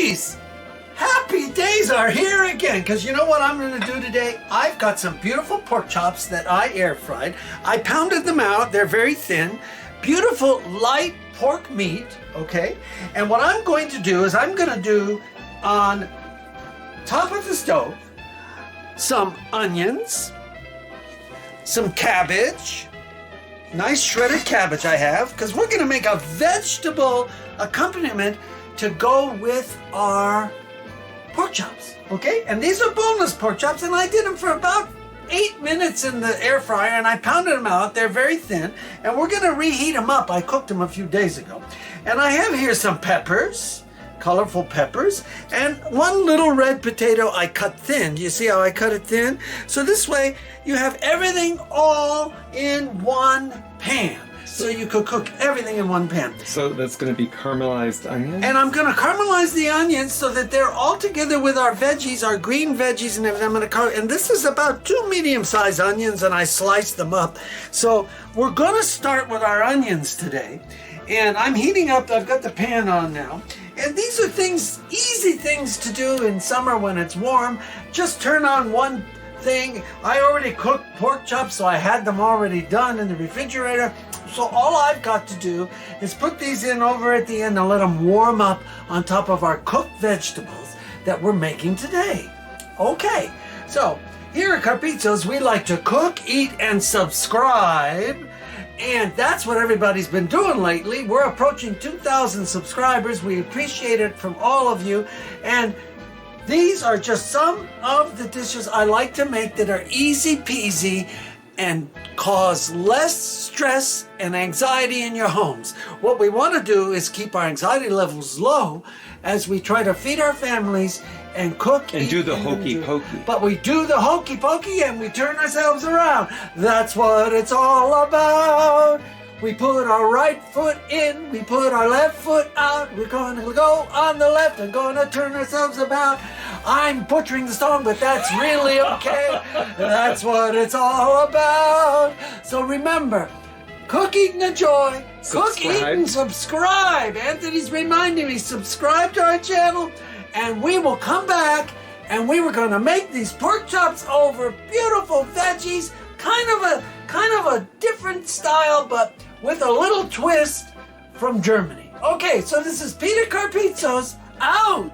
days! Happy days are here again, because you know what I'm going to do today? I've got some beautiful pork chops that I air fried. I pounded them out. They're very thin. Beautiful light pork meat, okay? And what I'm going to do is I'm going to do on top of the stove some onions, some cabbage, nice shredded cabbage I have, because we're going to make a vegetable accompaniment to go with our pork chops, okay? And these are boneless pork chops, and I did them for about 8 minutes in the air fryer, and I pounded them out. They're very thin, and we're going to reheat them up. I cooked them a few days ago. And I have here some peppers, colorful peppers, and one little red potato I cut thin. Do you see how I cut it thin? So this way you have everything all in one pan. So you could cook everything in one pan. So that's going to be caramelized onions? And I'm going to caramelize the onions so that they're all together with our veggies, our green veggies and everything. I'm going to and this is about 2 medium-sized onions, and I sliced them up. So we're going to start with our onions today. And I'm heating up, I've got the pan on now. And these are things, easy things to do in summer when it's warm. Just turn on one thing. I already cooked pork chops, so I had them already done in the refrigerator. So all I've got to do is put these in over at the end and let them warm up on top of our cooked vegetables that we're making today. Okay, so here at Carpizzo's, we like to cook, eat, and subscribe. And that's what everybody's been doing lately. We're approaching 2,000 subscribers. We appreciate it from all of you. And these are just some of the dishes I like to make that are easy peasy and cause less stress and anxiety in your homes. What we want to do is keep our anxiety levels low as we try to feed our families and cook and do the hokey pokey. But we do the hokey pokey and we turn ourselves around. That's what it's all about. We put our right foot in, we put our left foot out. We're going to go on the left and going to turn ourselves about. I'm butchering the song, but that's really okay. That's what it's all about. So remember, cook, eat, and enjoy. Cook, eat, and subscribe. Anthony's reminding me, subscribe to our channel, and we will come back, and we were going to make these pork chops over beautiful veggies, kind of a different style, but with a little twist from Germany. Okay, so this is Peter Carpizzo's out.